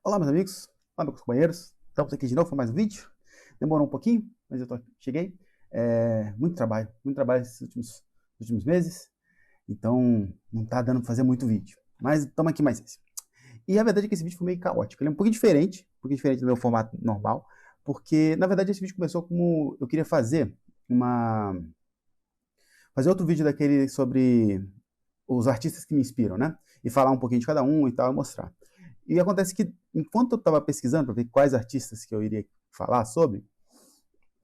Olá, meus amigos, olá, meus companheiros. Estamos aqui de novo para mais um vídeo. Demorou um pouquinho, mas cheguei. Muito trabalho esses últimos meses, então não está dando para fazer muito vídeo. Mas estamos aqui mais esse. E a verdade é que esse vídeo foi meio caótico. Ele é um pouquinho diferente do meu formato normal, porque na verdade esse vídeo começou como eu queria fazer outro vídeo daquele sobre os artistas que me inspiram, né? E falar um pouquinho de cada um e tal, e mostrar. E acontece que, enquanto eu estava pesquisando para ver quais artistas que eu iria falar sobre,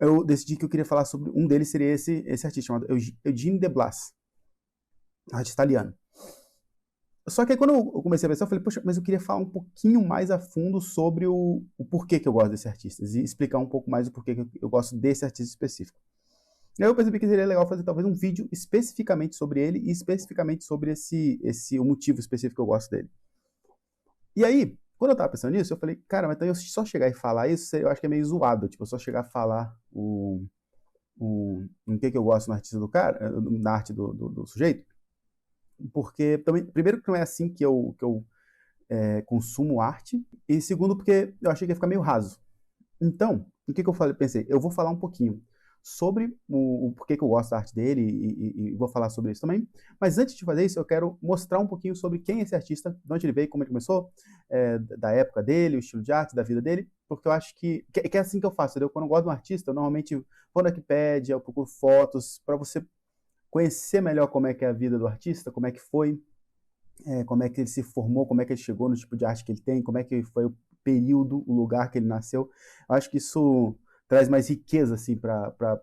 eu decidi que eu queria falar sobre um deles, seria esse artista chamado Eugene de Blas, artista italiano. Só que aí quando eu comecei a pensar, eu falei, poxa, mas eu queria falar um pouquinho mais a fundo sobre o porquê que eu gosto desse artista, e explicar um pouco mais o porquê que eu gosto desse artista específico. E aí eu percebi que seria legal fazer talvez um vídeo especificamente sobre ele e especificamente sobre o motivo específico que eu gosto dele. E aí, quando eu tava pensando nisso, eu falei, cara, mas então eu só chegar e falar isso, eu acho que é meio zoado. Tipo, eu só chegar a falar em que eu gosto no artista do cara, na arte do sujeito. Porque, também, primeiro, que não é assim que eu consumo arte. E segundo, porque eu achei que ia ficar meio raso. Então, o que eu falei? Pensei, eu vou falar um pouquinho sobre o porquê que eu gosto da arte dele e vou falar sobre isso também. Mas antes de fazer isso, eu quero mostrar um pouquinho sobre quem é esse artista, de onde ele veio, como ele começou, da época dele, o estilo de arte, da vida dele, porque eu acho que é assim que eu faço, entendeu? Quando eu gosto de um artista, eu normalmente vou na Wikipédia, eu procuro fotos, para você conhecer melhor como é que é a vida do artista, como é que foi, como é que ele se formou, como é que ele chegou no tipo de arte que ele tem, como é que foi o período, o lugar que ele nasceu. Eu acho que isso traz mais riqueza assim, para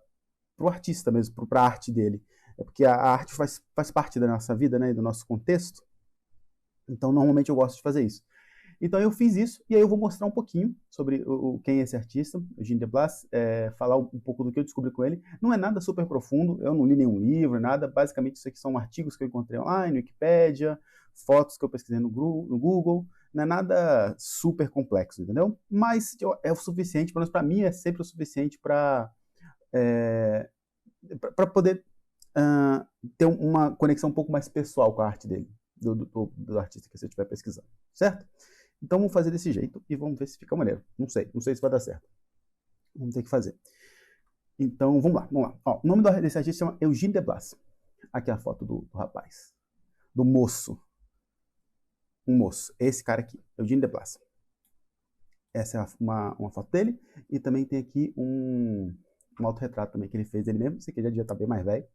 o artista mesmo, para a arte dele. É porque a arte faz parte da nossa vida, né, do nosso contexto. Então, normalmente eu gosto de fazer isso. Então, eu fiz isso, e aí eu vou mostrar um pouquinho sobre quem é esse artista, Eugene de Blas, falar um pouco do que eu descobri com ele. Não é nada super profundo, eu não li nenhum livro, nada. Basicamente, isso aqui são artigos que eu encontrei online, no Wikipédia, fotos que eu pesquisei no Google. Não é nada super complexo, entendeu? Mas é o suficiente, pelo menos para mim, é sempre o suficiente para poder ter uma conexão um pouco mais pessoal com a arte dele, do artista que você estiver pesquisando, certo? Então vamos fazer desse jeito e vamos ver se fica maneiro. Não sei se vai dar certo. Vamos ter que fazer. Então vamos lá. Ó, o nome desse artista chama Eugene de Blas. Aqui é a foto do rapaz, do moço. Um moço, esse cara aqui, Eugene de Blas. Essa é uma foto dele, e também tem aqui um autorretrato também que ele fez dele mesmo. Esse aqui já devia estar bem mais velho.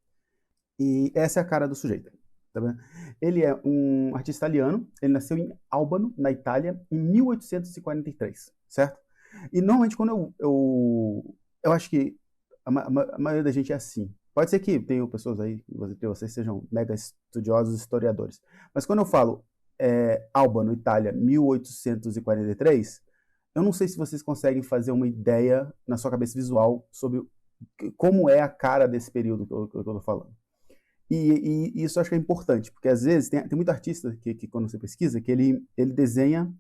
E essa é a cara do sujeito. Tá vendo? Ele é um artista italiano, ele nasceu em Albano, na Itália, em 1843, certo? E normalmente quando eu acho que a maioria da gente é assim. Pode ser que tenham pessoas aí, que vocês sejam mega estudiosos, historiadores. Mas quando eu falo Albano, Itália, 1843, eu não sei se vocês conseguem fazer uma ideia na sua cabeça visual sobre como é a cara desse período que eu estou falando. E isso eu acho que é importante, porque às vezes tem muito artista que quando você pesquisa, que ele desenha,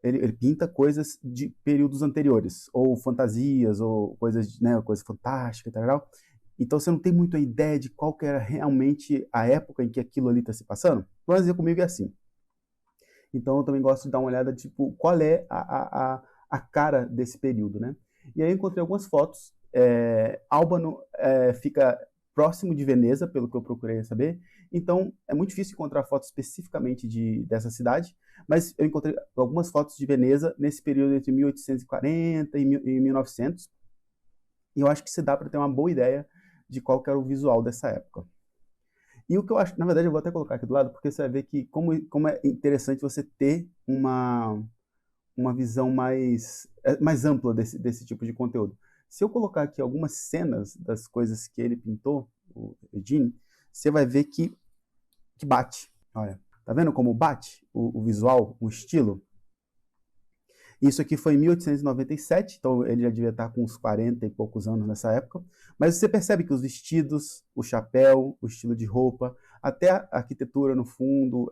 ele pinta coisas de períodos anteriores, ou fantasias, ou coisas, né, coisa fantástica e tal. Então você não tem muito a ideia de qual que era realmente a época em que aquilo ali está se passando. Vamos dizer, comigo é assim. Então eu também gosto de dar uma olhada, tipo, qual é a cara desse período, né? E aí eu encontrei algumas fotos. Albano fica próximo de Veneza, pelo que eu procurei saber. Então, é muito difícil encontrar fotos especificamente dessa cidade, mas eu encontrei algumas fotos de Veneza nesse período entre 1840 e 1900. E eu acho que se dá para ter uma boa ideia de qual que era o visual dessa época. E o que eu acho, na verdade, eu vou até colocar aqui do lado, porque você vai ver que como é interessante você ter uma visão mais ampla desse tipo de conteúdo. Se eu colocar aqui algumas cenas das coisas que ele pintou, o Eugene, você vai ver que bate. Olha, tá vendo como bate o visual, o estilo? Isso aqui foi em 1897, então ele já devia estar com uns 40 e poucos anos nessa época. Mas você percebe que os vestidos, o chapéu, o estilo de roupa, até a arquitetura no fundo,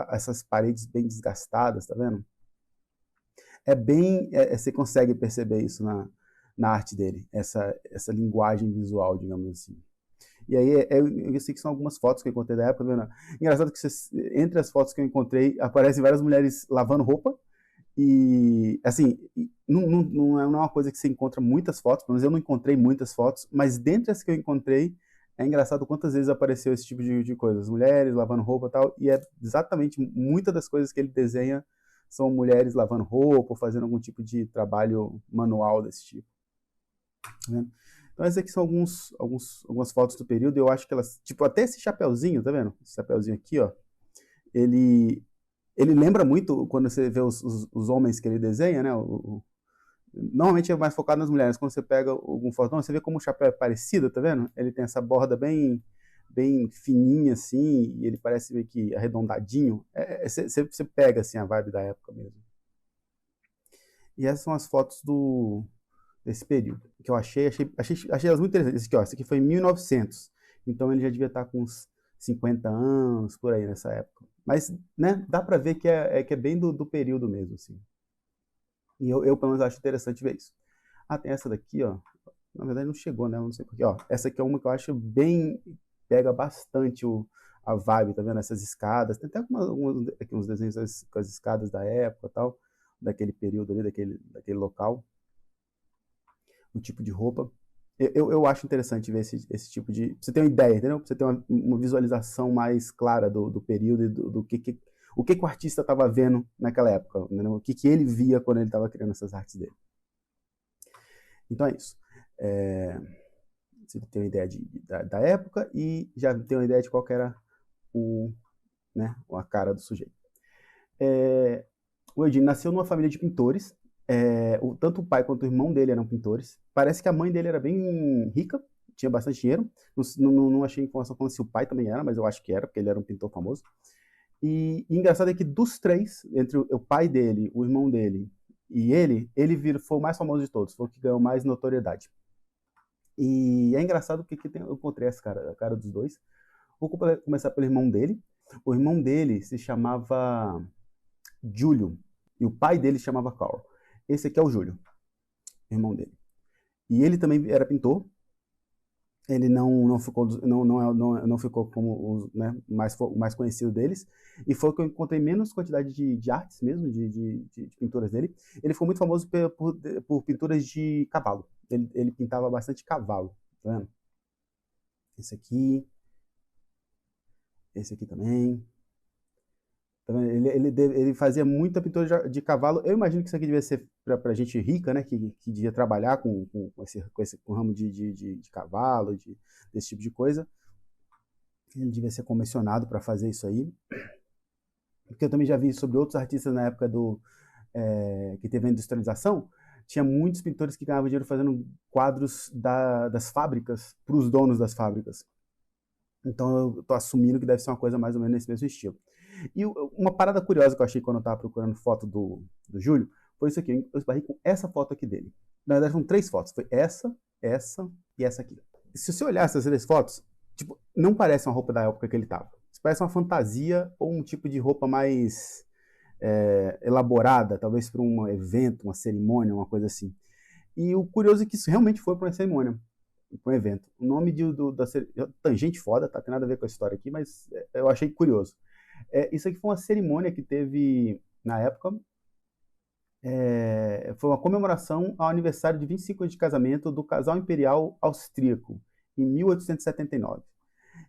essas paredes bem desgastadas, tá vendo? Você consegue perceber isso na arte dele, essa linguagem visual, digamos assim. E aí, eu sei que são algumas fotos que eu encontrei da época, tá vendo? Engraçado que entre as fotos que eu encontrei, aparecem várias mulheres lavando roupa, E, assim, não é uma coisa que você encontra muitas fotos, pelo menos eu não encontrei muitas fotos, mas dentre as que eu encontrei, é engraçado quantas vezes apareceu esse tipo de coisa. As mulheres lavando roupa e tal, e é exatamente muitas das coisas que ele desenha são mulheres lavando roupa, ou fazendo algum tipo de trabalho manual desse tipo. Né? Então, essas aqui são algumas fotos do período, e eu acho que elas, tipo, até esse chapeuzinho, tá vendo? Esse chapeuzinho aqui, ó, ele, ele lembra muito quando você vê os homens que ele desenha, né? Normalmente é mais focado nas mulheres. Quando você pega algum fotão, você vê como o chapéu é parecido, tá vendo? Ele tem essa borda bem fininha assim, e ele parece meio que arredondadinho. Você pega assim a vibe da época mesmo. E essas são as fotos desse período que eu achei elas muito interessantes. Esse aqui foi em 1900, então ele já devia estar com uns 50 anos por aí nessa época. Mas, né, dá pra ver que é bem do período mesmo, assim. E eu, pelo menos, acho interessante ver isso. Ah, tem essa daqui, ó. Na verdade, não chegou, né? Eu não sei porquê. Ó, essa aqui é uma que eu acho bem. Pega bastante a vibe, tá vendo? Essas escadas. Tem até aqui uns desenhos com as escadas da época e tal, daquele período ali, daquele local. O tipo de roupa. Eu acho interessante ver esse tipo de. Pra você ter uma ideia, entendeu? Pra você ter uma visualização mais clara do período e o que o artista estava vendo naquela época, entendeu? O que ele via quando ele estava criando essas artes dele. Então é isso. Você tem uma ideia da época e já tem uma ideia de qual que era né, a cara do sujeito. O Eugênio nasceu numa família de pintores. Tanto o pai quanto o irmão dele eram pintores. Parece que a mãe dele era bem rica, tinha bastante dinheiro. Não achei informação falando se o pai também era, mas eu acho que era, porque ele era um pintor famoso. E engraçado é que dos três, entre o pai dele, o irmão dele e ele foi o mais famoso de todos, foi o que ganhou mais notoriedade. E é engraçado porque eu encontrei a cara dos dois. Vou começar pelo irmão dele. O irmão dele se chamava Júlio e o pai dele se chamava Carl. Esse aqui é o Júlio, irmão dele. E ele também era pintor. Ele não ficou como o mais conhecido deles. E foi o que eu encontrei menos quantidade de artes mesmo, de pinturas dele. Ele foi muito famoso por pinturas de cavalo. Ele pintava bastante cavalo, tá vendo? Esse aqui também. Tá vendo? Ele fazia muita pintura de cavalo. Eu imagino que isso aqui devia ser para gente rica, né? Que devia trabalhar com com ramo de cavalo, desse tipo de coisa. Ele devia ser comissionado para fazer isso aí. Porque eu também já vi sobre outros artistas na época que teve a industrialização. Tinha muitos pintores que ganhavam dinheiro fazendo quadros das fábricas para os donos das fábricas. Então eu estou assumindo que deve ser uma coisa mais ou menos nesse mesmo estilo. E uma parada curiosa que eu achei quando eu estava procurando foto do Júlio foi isso aqui. Eu esbarrei com essa foto aqui dele. Na verdade, são 3 fotos. Foi essa e essa aqui. Se você olhar essas 3 fotos, tipo, não parece uma roupa da época que ele estava. Parece uma fantasia ou um tipo de roupa mais elaborada, talvez para um evento, uma cerimônia, uma coisa assim. E o curioso é que isso realmente foi para uma cerimônia, para um evento. O nome da tangente foda, tá? Tem nada a ver com a história aqui, mas eu achei curioso. Isso aqui foi uma cerimônia que teve na época. Foi uma comemoração ao aniversário de 25 anos de casamento do casal imperial austríaco, em 1879.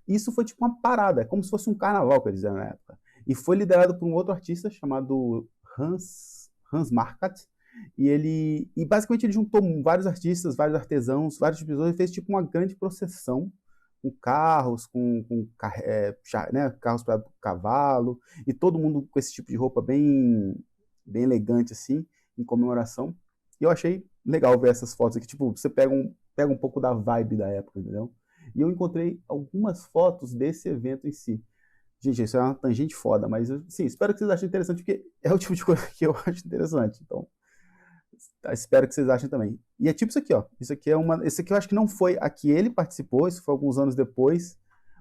Isso foi tipo uma parada, como se fosse um carnaval que eles fizeram na época. E foi liderado por um outro artista chamado Hans Markat. E basicamente ele juntou vários artistas, vários artesãos, vários tipos de pessoas e fez tipo uma grande procissão com carros, carros para cavalo, e todo mundo com esse tipo de roupa bem elegante assim, em comemoração. E eu achei legal ver essas fotos aqui, tipo, você pega um pouco da vibe da época, entendeu? E eu encontrei algumas fotos desse evento em si. Gente, isso é uma tangente foda, mas sim, espero que vocês achem interessante, porque é o tipo de coisa que eu acho interessante. Então, espero que vocês achem também. E é tipo isso aqui, ó. Esse aqui eu acho que não foi a que ele participou, isso foi alguns anos depois,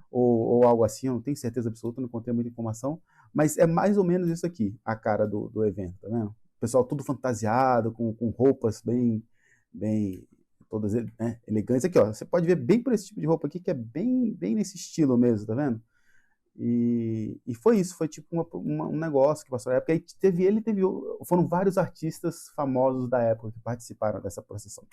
ou algo assim, eu não tenho certeza absoluta, não contei muita informação, mas é mais ou menos isso aqui, a cara do evento, tá vendo? O pessoal tudo fantasiado, com roupas bem todas elegantes. Aqui, ó, você pode ver bem por esse tipo de roupa aqui, que é bem nesse estilo mesmo, tá vendo? E foi isso, foi tipo um negócio que passou na época. Foram vários artistas famosos da época que participaram dessa procissão.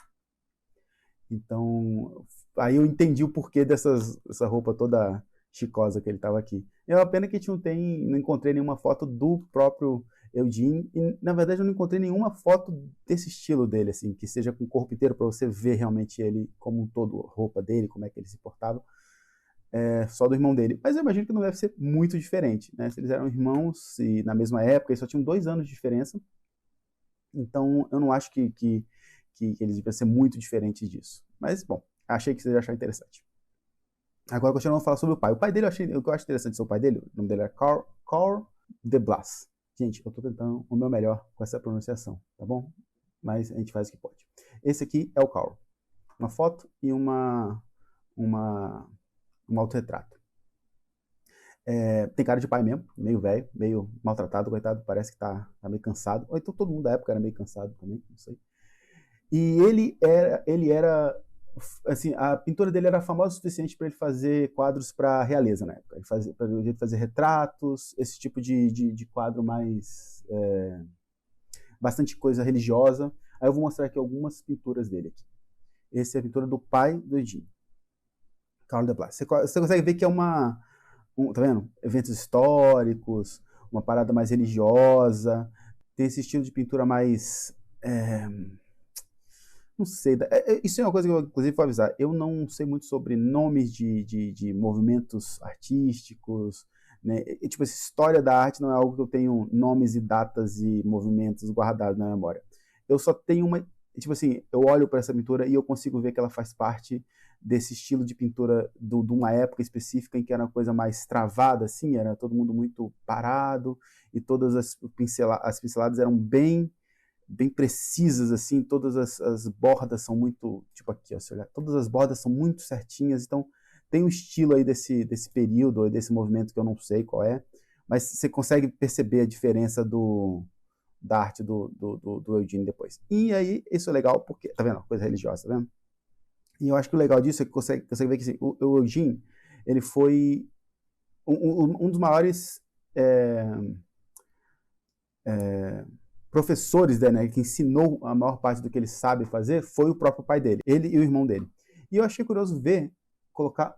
Então, aí eu entendi o porquê dessa roupa toda chicosa que ele estava aqui. É uma pena que a gente não encontrei nenhuma foto do próprio Eugene, e na verdade eu não encontrei nenhuma foto desse estilo dele, assim, que seja com o corpo inteiro, para você ver realmente ele como um todo, a roupa dele, como é que ele se portava. Só do irmão dele. Mas eu imagino que não deve ser muito diferente, né? Se eles eram irmãos e na mesma época, eles só tinham 2 anos de diferença, então eu não acho que eles deviam ser muito diferentes disso. Mas, bom, achei que vocês iam achar interessante. Agora, continuando a falar sobre o pai. O pai dele, o que eu acho interessante sobre o pai dele, o nome dele é Carl de Blas. Gente, eu tô tentando o meu melhor com essa pronunciação, tá bom? Mas a gente faz o que pode. Esse aqui é o Carl. Uma foto e um autorretrato. Tem cara de pai mesmo, meio velho, meio maltratado, coitado, parece que tá meio cansado. Ou então todo mundo da época era meio cansado também, não sei. E ele era assim, a pintura dele era famosa o suficiente para ele fazer quadros para realeza na época. Ele fazer retratos, esse tipo de quadro mais bastante coisa religiosa. Aí eu vou mostrar aqui algumas pinturas dele aqui. Essa é a pintura do pai do Eugene, Carl de Blas. Você consegue ver que é tá vendo? Eventos históricos, uma parada mais religiosa, tem esse estilo de pintura mais não sei, isso é uma coisa que eu, inclusive, vou avisar. Eu não sei muito sobre nomes de movimentos artísticos, né? Tipo, essa história da arte não é algo que eu tenho nomes e datas e movimentos guardados na memória. Eu só tenho tipo assim, eu olho para essa pintura e eu consigo ver que ela faz parte desse estilo de pintura de uma época específica em que era uma coisa mais travada, assim, era todo mundo muito parado e todas as pinceladas eram bem precisas, assim, todas as bordas são muito, tipo aqui, ó, se olhar, todas as bordas são muito certinhas, então tem um estilo aí desse período, desse movimento que eu não sei qual é, mas você consegue perceber a diferença da arte do Eugene depois. E aí, isso é legal porque, tá vendo? Coisa religiosa, tá vendo? E eu acho que o legal disso é que consegue ver que assim, o Eugene, ele foi um dos maiores professores dele, né, que ensinou a maior parte do que ele sabe fazer, foi o próprio pai dele, ele e o irmão dele. E eu achei curioso ver, colocar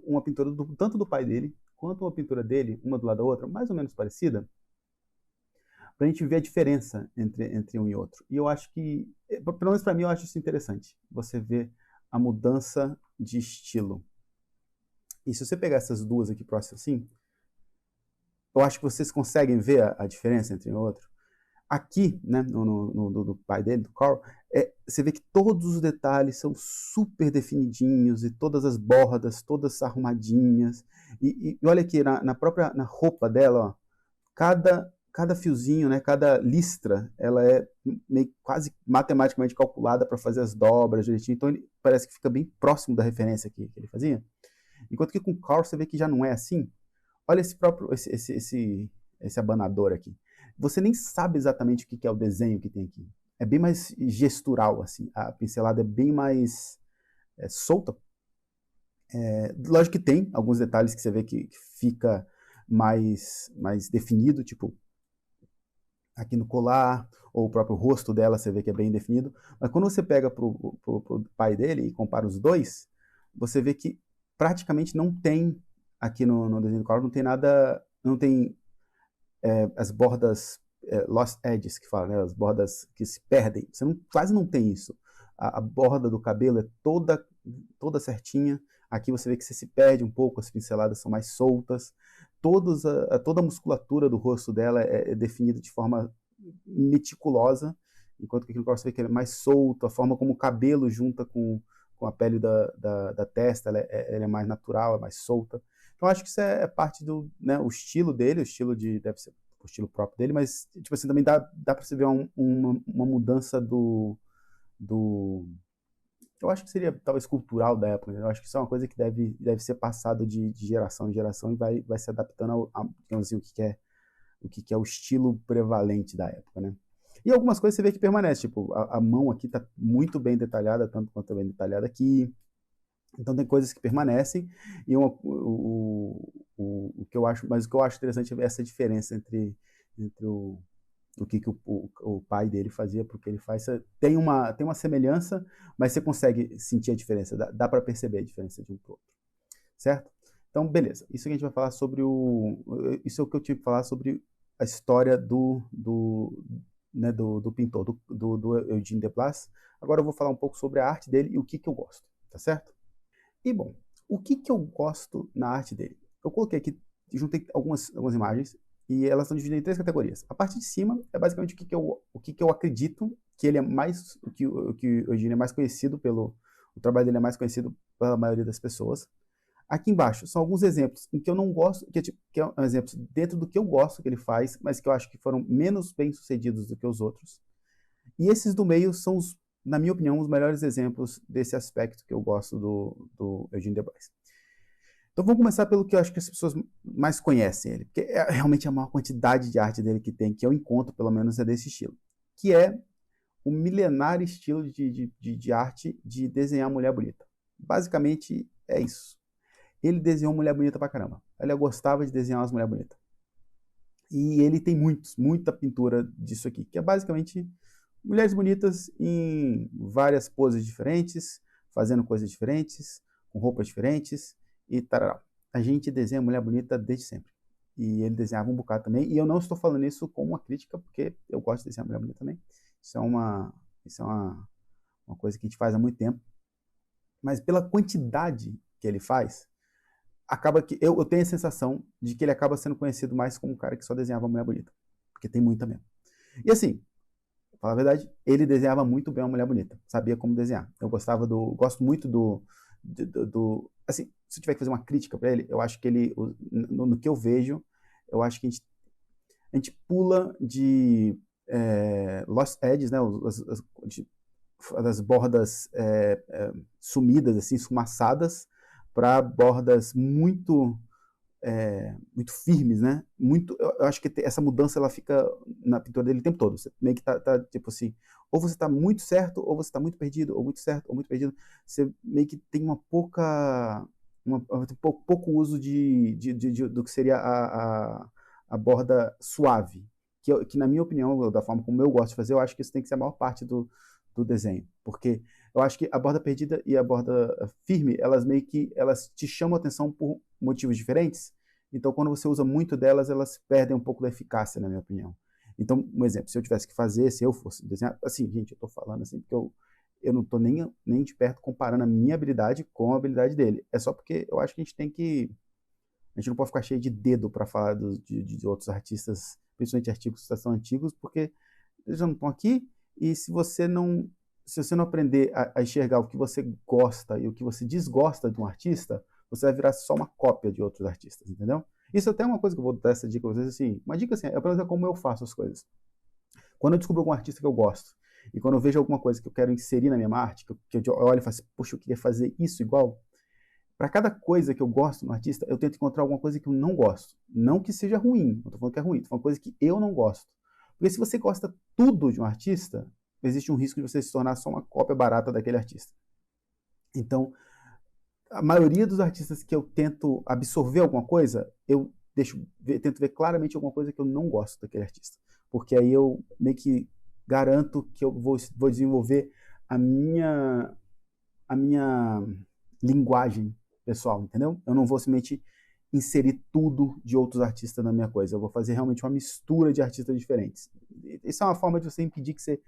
uma pintura tanto do pai dele, quanto uma pintura dele, uma do lado da outra, mais ou menos parecida, para a gente ver a diferença entre um e outro. E eu acho que, pelo menos para mim, eu acho isso interessante, você ver a mudança de estilo. E se você pegar essas duas aqui próximas assim, eu acho que vocês conseguem ver a diferença entre um e outro. Aqui, né, do pai dele, do Carl, você vê que todos os detalhes são super definidinhos e todas as bordas, todas arrumadinhas. E olha aqui, na roupa dela, ó, cada fiozinho, né, cada listra, ela é meio quase matematicamente calculada para fazer as dobras direitinho. Então parece que fica bem próximo da referência que ele fazia. Enquanto que com o Carl você vê que já não é assim. Olha esse abanador aqui. Você nem sabe exatamente o que é o desenho que tem aqui. É bem mais gestural, assim. A pincelada é bem mais solta. Lógico que tem alguns detalhes que você vê que fica mais definido, tipo aqui no colar, ou o próprio rosto dela você vê que é bem definido. Mas quando você pega pro pai dele e compara os dois, você vê que praticamente não tem, aqui no desenho do Carl, não tem nada, não tem as bordas lost edges, que fala, né? As bordas que se perdem. Você quase não tem isso. A borda do cabelo é toda certinha. Aqui você vê que você se perde um pouco, as pinceladas são mais soltas. Toda a musculatura do rosto dela é definida de forma meticulosa, enquanto que aqui no Carl você vê que ele é mais solto, a forma como o cabelo junta com a pele da testa, ela é mais natural, é mais solta. Então acho que isso é parte do, né, o estilo dele, deve ser o estilo próprio dele, mas tipo assim, também dá para você ver uma mudança eu acho que seria talvez cultural da época. Eu acho que isso é uma coisa que deve ser passado de geração em geração e vai se adaptando digamos assim, o que é o estilo prevalente da época, né? E algumas coisas você vê que permanece, tipo, a mão aqui está muito bem detalhada, tanto quanto é bem detalhada aqui. Então tem coisas que permanecem, e o que eu acho, mas o que eu acho interessante é essa diferença entre o que o pai dele fazia para o que ele faz. Tem uma semelhança, mas você consegue sentir a diferença, dá para perceber a diferença de um para o outro, certo? Então, beleza. Isso que a gente vai falar sobre isso é o que eu tive que falar sobre a história do pintor, do Eugene Deblas. Agora eu vou falar um pouco sobre a arte dele e o que eu gosto, tá certo? E, bom, o que eu gosto na arte dele? Eu coloquei aqui, juntei algumas imagens, e elas estão divididas em 3 categorias. A parte de cima é basicamente o que eu acredito que ele é mais, o que o Eugene é mais conhecido o trabalho dele é mais conhecido pela maioria das pessoas. Aqui embaixo são alguns exemplos em que eu não gosto, que é um exemplo dentro do que eu gosto que ele faz, mas que eu acho que foram menos bem sucedidos do que os outros. E esses do meio são, na minha opinião, os melhores exemplos desse aspecto que eu gosto do Eugene Deblas. Então vamos começar pelo que eu acho que as pessoas mais conhecem ele, porque é realmente a maior quantidade de arte dele que tem, que eu encontro, pelo menos, é desse estilo, que é o milenar estilo de arte de desenhar mulher bonita. Basicamente é isso. Ele desenhou mulher bonita pra caramba. Ele gostava de desenhar umas mulheres bonitas. E ele tem muita pintura disso aqui, que é basicamente mulheres bonitas em várias poses diferentes, fazendo coisas diferentes, com roupas diferentes e tarará. A gente desenha mulher bonita desde sempre. E ele desenhava um bocado também. E eu não estou falando isso como uma crítica, porque eu gosto de desenhar mulher bonita também. Isso é uma coisa que a gente faz há muito tempo. Mas pela quantidade que ele faz, acaba que eu tenho a sensação de que ele acaba sendo conhecido mais como um cara que só desenhava mulher bonita. Porque tem muita mesmo. E assim, pra falar a verdade, ele desenhava muito bem uma mulher bonita. Sabia como desenhar. Gosto muito assim, se eu tiver que fazer uma crítica para ele, eu acho que ele, no que eu vejo, eu acho que a gente pula de Lost Edges, né, das bordas sumidas, assim, esfumaçadas, para bordas muito firmes, né? Eu acho que essa mudança ela fica na pintura dele o tempo todo. Você meio que tá tipo assim, ou você tá muito certo, ou você tá muito perdido, ou muito certo, ou muito perdido. Você meio que tem pouco uso do que seria a borda suave, que na minha opinião, da forma como eu gosto de fazer, eu acho que isso tem que ser a maior parte do desenho, porque eu acho que a borda perdida e a borda firme, elas te chamam a atenção por motivos diferentes. Então, quando você usa muito delas, elas perdem um pouco da eficácia, na minha opinião. Então, um exemplo, se eu tivesse que fazer, se eu fosse desenhar, assim, gente, eu tô falando assim, porque eu não tô nem de perto comparando a minha habilidade com a habilidade dele. É só porque eu acho que a gente não pode ficar cheio de dedo para falar de outros artistas, principalmente artigos que são antigos, porque eles já não estão aqui, e se você não aprender a enxergar o que você gosta e o que você desgosta de um artista, você vai virar só uma cópia de outros artistas, entendeu? Isso até é uma coisa que eu vou dar essa dica pra vocês, assim, uma dica assim, é pelo menos como eu faço as coisas. Quando eu descubro algum artista que eu gosto, e quando eu vejo alguma coisa que eu quero inserir na minha arte, que eu olho e falo assim, poxa, eu queria fazer isso igual, para cada coisa que eu gosto no artista, eu tento encontrar alguma coisa que eu não gosto. Não que seja ruim, não tô falando que é ruim, tô falando coisa que eu não gosto. Porque se você gosta tudo de um artista, existe um risco de você se tornar só uma cópia barata daquele artista. Então, a maioria dos artistas que eu tento absorver alguma coisa, eu tento ver claramente alguma coisa que eu não gosto daquele artista. Porque aí eu meio que garanto que eu vou desenvolver a minha linguagem pessoal, entendeu? Eu não vou simplesmente inserir tudo de outros artistas na minha coisa. Eu vou fazer realmente uma mistura de artistas diferentes. Isso é uma forma de você impedir que você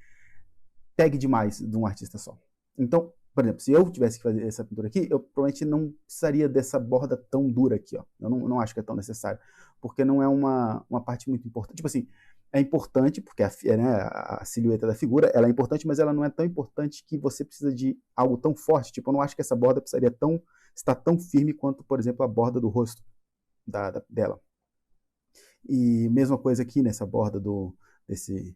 pegue demais de um artista só. Então, por exemplo, se eu tivesse que fazer essa pintura aqui, eu provavelmente não precisaria dessa borda tão dura aqui, ó. Eu não acho que é tão necessário, porque não é uma parte muito importante. Tipo assim, é importante, porque a silhueta da figura, ela é importante, mas ela não é tão importante que você precisa de algo tão forte. Tipo, eu não acho que essa borda precisaria estar tão firme quanto, por exemplo, a borda do rosto dela. E mesma coisa aqui nessa borda desse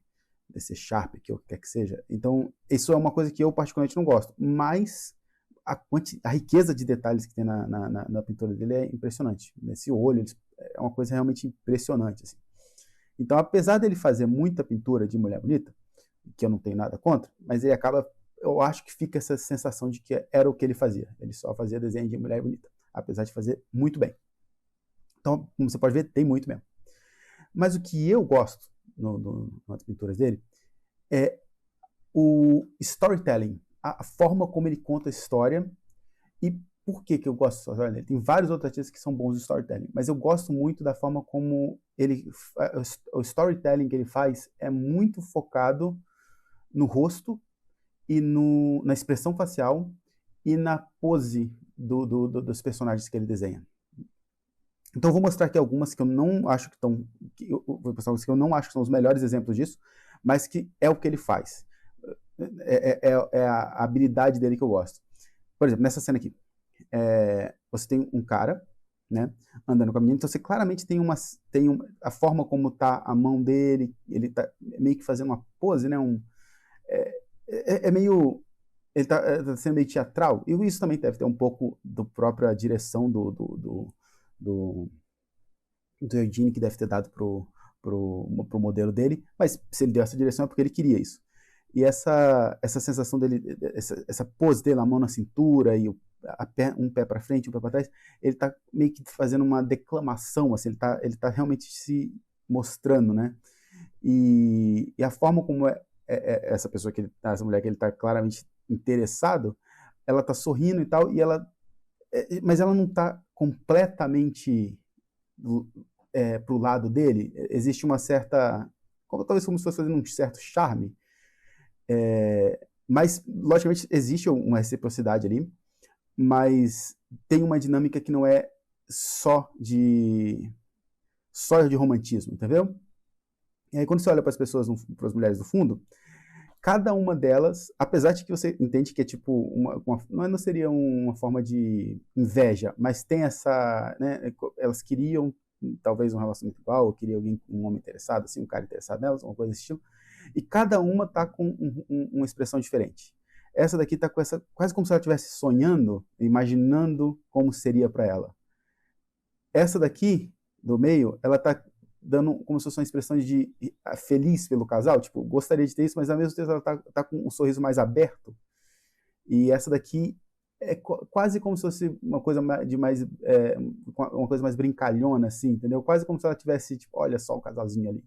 Sharp, que eu quer que seja. Então, isso é uma coisa que eu particularmente não gosto, mas a riqueza de detalhes que tem na pintura dele é impressionante. Nesse olho, é uma coisa realmente impressionante, assim. Então, apesar dele fazer muita pintura de mulher bonita, que eu não tenho nada contra, mas ele acaba eu acho que fica essa sensação de que era o que ele fazia. Ele só fazia desenho de mulher bonita, apesar de fazer muito bem. Então, como você pode ver, tem muito mesmo. Mas o que eu gosto nas pinturas dele é o storytelling, a forma como ele conta a história. E por que eu gosto do storytelling dele? Tem vários outros artistas que são bons de storytelling, mas eu gosto muito da forma como o storytelling que ele faz é muito focado no rosto e na expressão facial e na pose dos personagens que ele desenha. Então eu vou mostrar aqui algumas que eu não acho que estão, que eu não acho que são os melhores exemplos disso, mas que é o que ele faz. É a habilidade dele que eu gosto. Por exemplo, nessa cena aqui, você tem um cara, né, andando com a menina, então você claramente tem a forma como tá a mão dele, ele tá meio que fazendo uma pose, né, meio, ele tá sendo meio teatral, e isso também deve ter um pouco da própria direção do Eugene, que deve ter dado pro modelo dele, mas se ele deu essa direção é porque ele queria isso. E essa sensação dele, essa pose dele, a mão na cintura e um pé para frente, um pé para trás, ele tá meio que fazendo uma declamação, assim, ele tá realmente se mostrando, né? E a forma como essa pessoa essa mulher que ele tá claramente interessado, ela tá sorrindo e tal, mas ela não tá completamente pro lado dele. Existe uma certa, talvez como se fosse fazendo um certo charme. Mas, logicamente, existe uma reciprocidade ali, mas tem uma dinâmica que não é só de romantismo, entendeu? E aí, quando você olha para as pessoas, para as mulheres do fundo, cada uma delas, apesar de que você entende que é tipo não seria uma forma de inveja, mas tem essa, né, elas queriam talvez um relacionamento igual, ou queria um homem interessado, assim, um cara interessado nelas, uma coisa desse estilo, e cada uma tá com uma expressão diferente. Essa daqui tá com essa, quase como se ela estivesse sonhando, imaginando como seria para ela. Essa daqui, do meio, ela tá dando como se fosse uma expressão de feliz pelo casal, tipo, gostaria de ter isso, mas ao mesmo tempo ela tá com um sorriso mais aberto. E essa daqui é quase como se fosse uma coisa uma coisa mais brincalhona, assim, entendeu? Quase como se ela tivesse, tipo, olha só o casalzinho ali.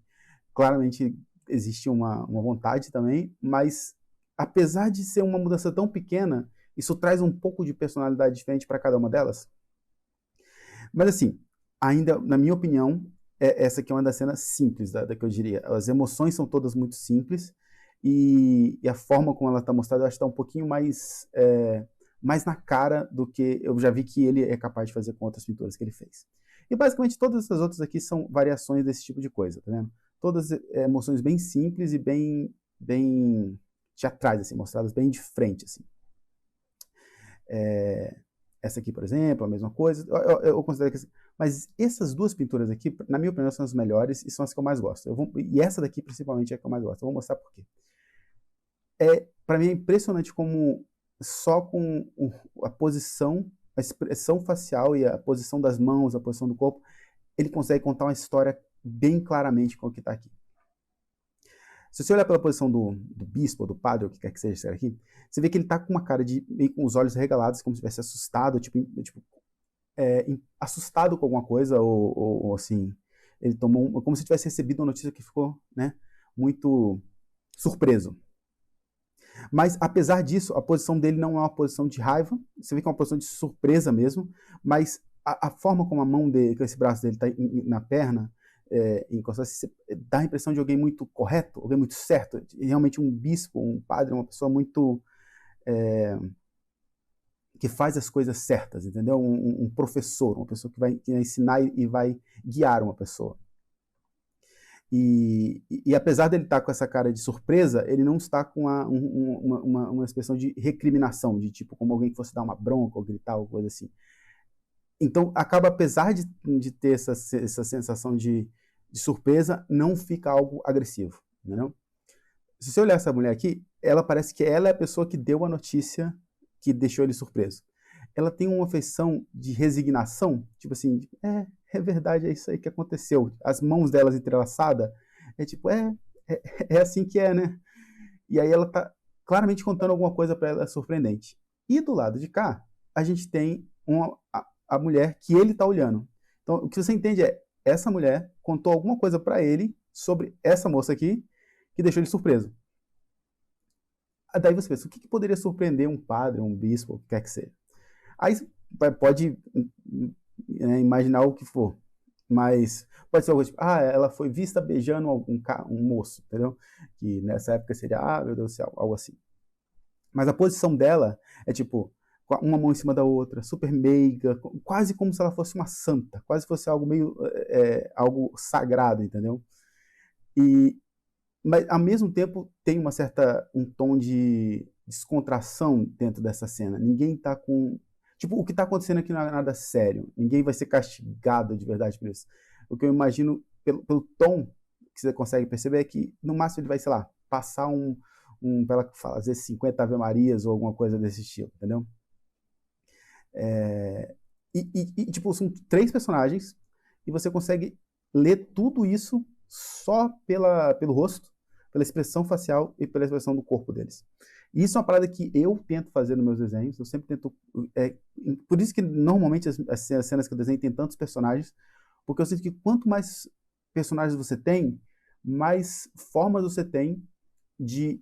Claramente existe uma vontade também, mas apesar de ser uma mudança tão pequena, isso traz um pouco de personalidade diferente para cada uma delas. Mas assim, ainda, na minha opinião, essa aqui é uma das cenas simples da que eu diria. As emoções são todas muito simples e a forma como ela está mostrada, eu acho que está um pouquinho mais na cara do que eu já vi que ele é capaz de fazer com outras pinturas que ele fez. E basicamente todas essas outras aqui são variações desse tipo de coisa, tá vendo? Todas emoções bem simples e bem teatrais, assim, mostradas bem de frente, assim. Essa aqui, por exemplo, a mesma coisa. Eu considero que... Mas essas duas pinturas aqui, na minha opinião, são as melhores e são as que eu mais gosto. E essa daqui, principalmente, é a que eu mais gosto. Eu vou mostrar por quê. Para mim é impressionante como só com a posição, a expressão facial e a posição das mãos, a posição do corpo, ele consegue contar uma história bem claramente com o que está aqui. Se você olhar pela posição do bispo, do padre, ou o que quer que seja aqui, você vê que ele está com uma cara meio com os olhos regalados, como se estivesse assustado, assustado com alguma coisa, ou assim, ele tomou como se tivesse recebido uma notícia que ficou, né, muito surpreso. Mas, apesar disso, a posição dele não é uma posição de raiva, você vê que é uma posição de surpresa mesmo, mas a forma como a mão dele, com esse braço dele está na perna, encostado, dá a impressão de alguém muito correto, alguém muito certo, realmente um bispo, um padre, uma pessoa muito... que faz as coisas certas, entendeu? Um professor, uma pessoa que vai ensinar e vai guiar uma pessoa. E apesar dele estar com essa cara de surpresa, ele não está com uma expressão de recriminação, de tipo, como alguém que fosse dar uma bronca ou gritar, ou coisa assim. Então, acaba, apesar de ter essa sensação de surpresa, não fica algo agressivo, entendeu? Se você olhar essa mulher aqui, ela parece que ela é a pessoa que deu a notícia que deixou ele surpreso. Ela tem uma feição de resignação, tipo assim, é verdade, é isso aí que aconteceu. As mãos delas entrelaçadas, tipo, é assim que é, né? E aí ela tá claramente contando alguma coisa para ela surpreendente. E do lado de cá, a gente tem a mulher que ele está olhando. Então, o que você entende é, essa mulher contou alguma coisa para ele sobre essa moça aqui, que deixou ele surpreso. Daí você pensa, o que poderia surpreender um padre, um bispo, o que quer que seja? Aí você pode imaginar o que for, mas pode ser algo tipo, ela foi vista beijando um moço, entendeu? Que nessa época seria, meu Deus do céu, algo assim. Mas a posição dela é tipo, uma mão em cima da outra, super meiga, quase como se ela fosse uma santa, quase fosse algo meio, algo sagrado, entendeu? Mas ao mesmo tempo tem um tom de descontração dentro dessa cena. Ninguém tá com, tipo, o que tá acontecendo aqui não é nada sério. Ninguém vai ser castigado de verdade por isso. O que eu imagino pelo tom que você consegue perceber é que no máximo ele vai, sei lá, passar para ela fazer 50 Ave Marias ou alguma coisa desse estilo, entendeu? Tipo, são 3 personagens e você consegue ler tudo isso só pelo rosto, pela expressão facial e pela expressão do corpo deles. E isso é uma parada que eu tento fazer nos meus desenhos, eu sempre tento... por isso que normalmente as cenas que eu desenho tem tantos personagens, porque eu sinto que quanto mais personagens você tem, mais formas você tem de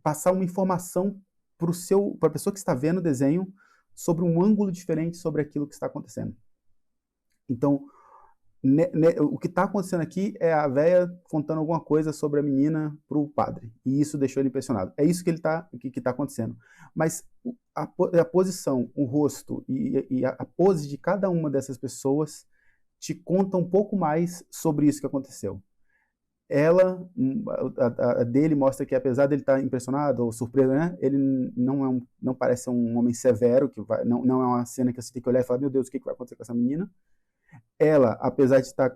passar uma informação para a pessoa que está vendo o desenho sobre um ângulo diferente sobre aquilo que está acontecendo. Então, o que está acontecendo aqui é a véia contando alguma coisa sobre a menina para o padre. E isso deixou ele impressionado. É isso que está acontecendo. Mas a posição, o rosto e a pose de cada uma dessas pessoas te conta um pouco mais sobre isso que aconteceu. A dele mostra que apesar dele estar impressionado ou surpreso, né, ele não parece ser um homem severo, não é uma cena que você tem que olhar e falar, meu Deus, o que vai acontecer com essa menina? Ela, apesar de estar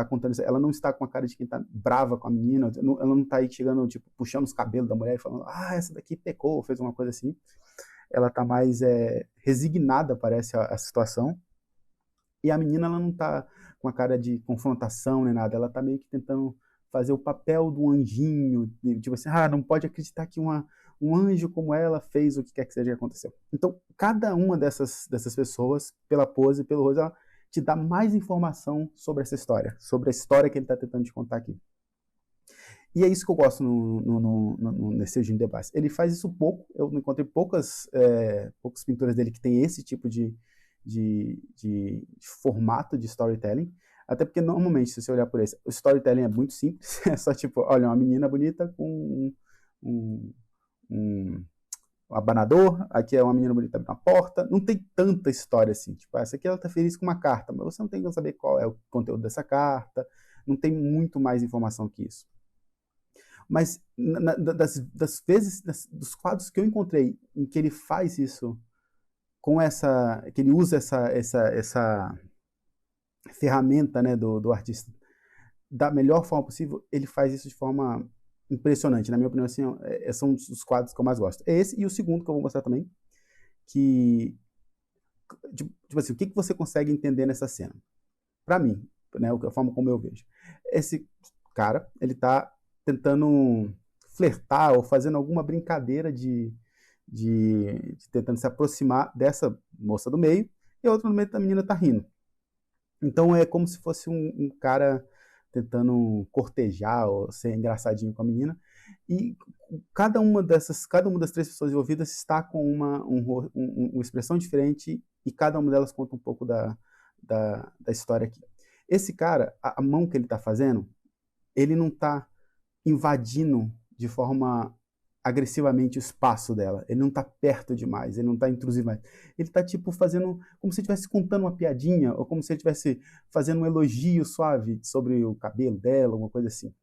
contando isso, ela não está com a cara de quem está brava com a menina, ela não está aí chegando, tipo, puxando os cabelos da mulher e falando, essa daqui pecou, fez uma coisa assim. Ela está mais resignada, parece, a situação. E a menina, ela não está com a cara de confrontação nem nada, ela está meio que tentando fazer o papel do anjinho, tipo assim, não pode acreditar que um anjo como ela fez o que quer que seja que aconteceu. Então, cada uma dessas pessoas, pela pose, pelo rosto, ela te dá mais informação sobre essa história, sobre a história que ele está tentando te contar aqui. E é isso que eu gosto nesse Eugene Debus. Ele faz isso pouco, eu encontrei poucas pinturas dele que tem esse tipo de formato de storytelling, até porque normalmente, se você olhar por esse, o storytelling é muito simples, é só tipo, olha, uma menina bonita com um abanador, aqui é uma menina bonita na porta, não tem tanta história assim, tipo, essa aqui ela tá feliz com uma carta, mas você não tem como saber qual é o conteúdo dessa carta, não tem muito mais informação que isso. Mas das vezes, dos quadros que eu encontrei em que ele faz isso que ele usa essa ferramenta, né, do artista da melhor forma possível, ele faz isso de forma impressionante. Na minha opinião, assim, são os quadros que eu mais gosto. É esse e o segundo que eu vou mostrar também, que, tipo assim, o que você consegue entender nessa cena? Para mim, né, a forma como eu vejo. Esse cara, ele tá tentando flertar ou fazendo alguma brincadeira de tentando se aproximar dessa moça do meio, e a outra no meio da menina tá rindo. Então é como se fosse um cara tentando cortejar ou ser engraçadinho com a menina, e cada uma das 3 pessoas envolvidas está com uma expressão diferente, e cada uma delas conta um pouco da história aqui. Esse cara, a mão que ele está fazendo, ele não está invadindo de forma agressivamente o espaço dela. Ele não tá perto demais, ele não tá intrusivo mais. Ele tá, tipo, fazendo como se estivesse contando uma piadinha, ou como se ele estivesse fazendo um elogio suave sobre o cabelo dela, alguma coisa assim.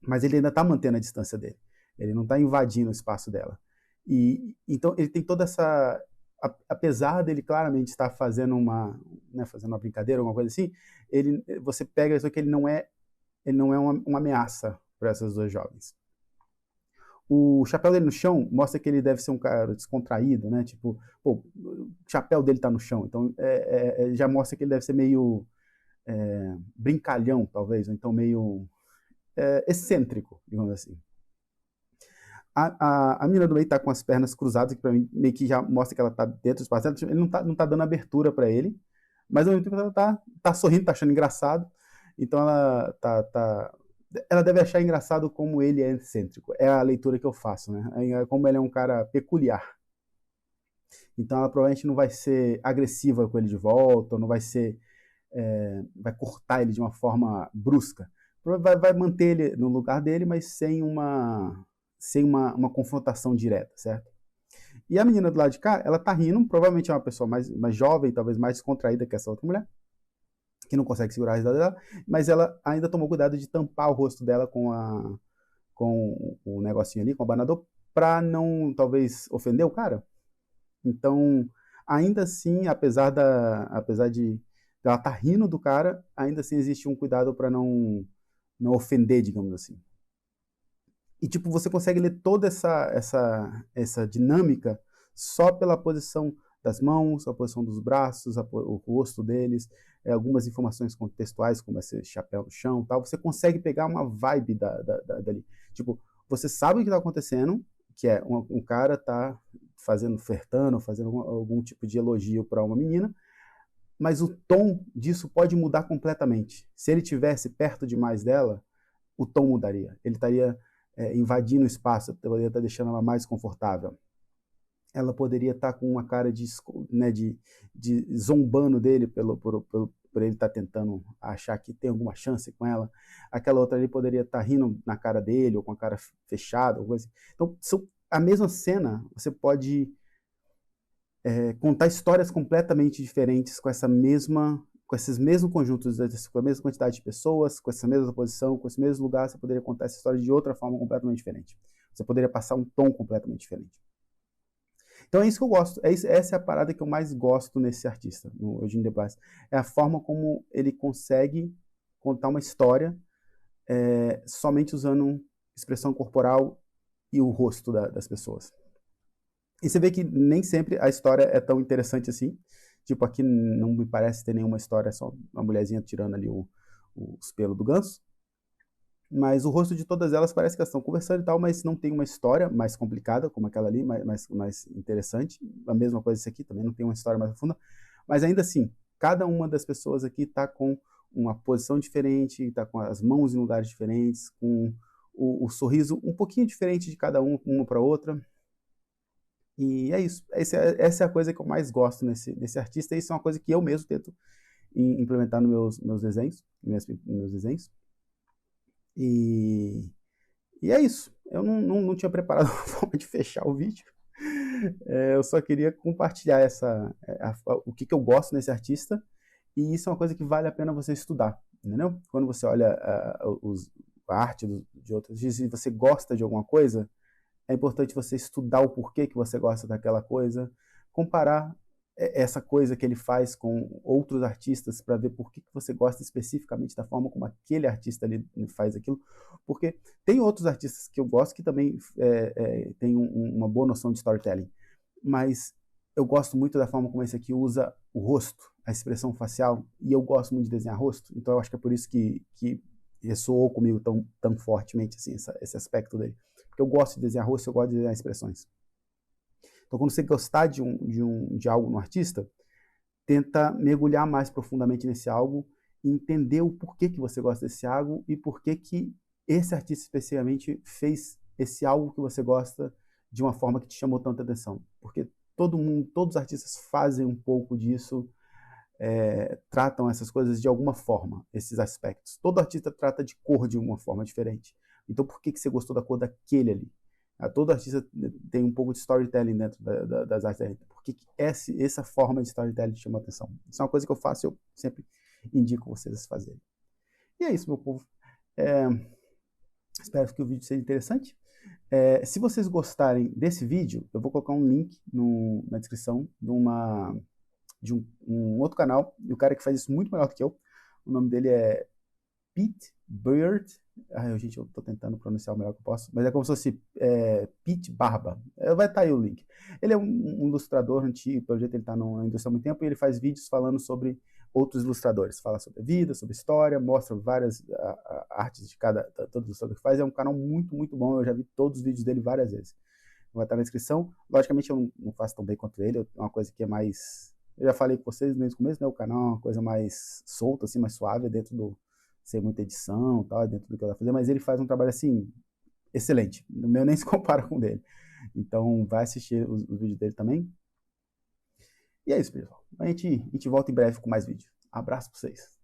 Mas ele ainda tá mantendo a distância dele. Ele não tá invadindo o espaço dela. E então ele tem toda essa... Apesar dele claramente estar fazendo uma brincadeira, alguma coisa assim, você pega isso que ele não é uma ameaça para essas 2 jovens. O chapéu dele no chão mostra que ele deve ser um cara descontraído, né? Tipo, pô, o chapéu dele tá no chão, então já mostra que ele deve ser meio brincalhão, talvez, ou então meio excêntrico, digamos assim. A menina do meio tá com as pernas cruzadas, que pra mim meio que já mostra que ela tá dentro do espaço dela. Ele não tá dando abertura pra ele, mas ao mesmo tempo ela tá sorrindo, tá achando engraçado. Então ela deve achar engraçado como ele é excêntrico. É a leitura que eu faço, né? Como ele é um cara peculiar. Então ela provavelmente não vai ser agressiva com ele de volta, ou não vai ser vai cortar ele de uma forma brusca. Vai manter ele no lugar dele, mas sem uma confrontação direta, certo? E a menina do lado de cá, ela tá rindo, provavelmente é uma pessoa mais jovem, talvez mais descontraída que essa outra mulher, que não consegue segurar a risada dela, mas ela ainda tomou cuidado de tampar o rosto dela com o negocinho ali, com o abanador, pra não, talvez, ofender o cara. Então, ainda assim, apesar de ela estar rindo do cara, ainda assim existe um cuidado para não ofender, digamos assim. E tipo, você consegue ler toda essa dinâmica só pela posição das mãos, a posição dos braços, o rosto deles, algumas informações contextuais, como esse chapéu no chão, tal. Você consegue pegar uma vibe dali. Tipo, você sabe o que está acontecendo, que é um cara tá flertando, fazendo algum tipo de elogio para uma menina, mas o tom disso pode mudar completamente. Se ele tivesse perto demais dela, o tom mudaria. Ele estaria invadindo o espaço, poderia estar deixando ela mais confortável. Ela poderia estar com uma cara de zombando dele por ele estar tentando achar que tem alguma chance com ela. Aquela outra ali poderia estar rindo na cara dele, ou com a cara fechada, ou coisa assim. Então, a mesma cena, você pode contar histórias completamente diferentes com esses mesmos conjuntos, com a mesma quantidade de pessoas, com essa mesma posição, com esse mesmo lugar, você poderia contar essa história de outra forma completamente diferente. Você poderia passar um tom completamente diferente. Então é isso que eu gosto. Essa é a parada que eu mais gosto nesse artista, no Eugene Delacroix. É a forma como ele consegue contar uma história somente usando expressão corporal e o rosto das pessoas. E você vê que nem sempre a história é tão interessante assim. Tipo, aqui não me parece ter nenhuma história, só uma mulherzinha tirando ali os pelos do ganso. Mas o rosto de todas elas parece que elas estão conversando e tal, mas não tem uma história mais complicada, como aquela ali, mais interessante. A mesma coisa esse aqui, também não tem uma história mais profunda. Mas ainda assim, cada uma das pessoas aqui está com uma posição diferente, está com as mãos em lugares diferentes, com o sorriso um pouquinho diferente de cada uma para outra. E é isso. Essa é a coisa que eu mais gosto nesse artista. E isso é uma coisa que eu mesmo tento implementar nos meus desenhos. E é isso. Eu não tinha preparado uma forma de fechar o vídeo. Eu só queria compartilhar o que eu gosto nesse artista. E isso é uma coisa que vale a pena você estudar. Entendeu? Quando você olha a arte de outros, se você gosta de alguma coisa, é importante você estudar o porquê que você gosta daquela coisa, comparar essa coisa que ele faz com outros artistas para ver por que você gosta especificamente da forma como aquele artista ali faz aquilo, porque tem outros artistas que eu gosto que também têm uma boa noção de storytelling, mas eu gosto muito da forma como esse aqui usa o rosto, a expressão facial, e eu gosto muito de desenhar rosto, então eu acho que é por isso que ressoou comigo tão fortemente assim, esse aspecto dele. Porque eu gosto de desenhar rosto, eu gosto de desenhar expressões. Então, quando você gostar de algo no artista, tenta mergulhar mais profundamente nesse algo e entender o porquê que você gosta desse algo e porquê que esse artista especificamente fez esse algo que você gosta de uma forma que te chamou tanta atenção. Porque todos os artistas fazem um pouco disso, tratam essas coisas de alguma forma, esses aspectos. Todo artista trata de cor de uma forma diferente. Então, por que você gostou da cor daquele ali? Todo artista tem um pouco de storytelling dentro das artes da Rita. Por que essa forma de storytelling te chama a atenção? Isso é uma coisa que eu faço e eu sempre indico vocês a fazerem. E é isso, meu povo. Espero que o vídeo seja interessante. Se vocês gostarem desse vídeo, eu vou colocar um link na descrição de um outro canal. E o cara que faz isso muito melhor do que eu. O nome dele é Pete Bird. Gente, eu tô tentando pronunciar o melhor que eu posso, mas é como se fosse Pete Barba. Vai estar aí o link. Ele é um ilustrador antigo, pelo jeito ele tá na indústria há muito tempo, e ele faz vídeos falando sobre outros ilustradores. Fala sobre a vida, sobre história, mostra várias artes de todo ilustrador que faz. É um canal muito, muito bom. Eu já vi todos os vídeos dele várias vezes. Vai estar na descrição. Logicamente eu não faço tão bem quanto ele. É uma coisa que é mais... Eu já falei com vocês desde o começo, né? O canal é uma coisa mais solta, assim, mais suave, dentro do... sem muita edição, tal, dentro do que eu vou fazer. Mas ele faz um trabalho, assim, excelente. O meu nem se compara com o dele. Então vai assistir os vídeos dele também. E é isso, pessoal. A gente volta em breve com mais vídeo. Abraço pra vocês.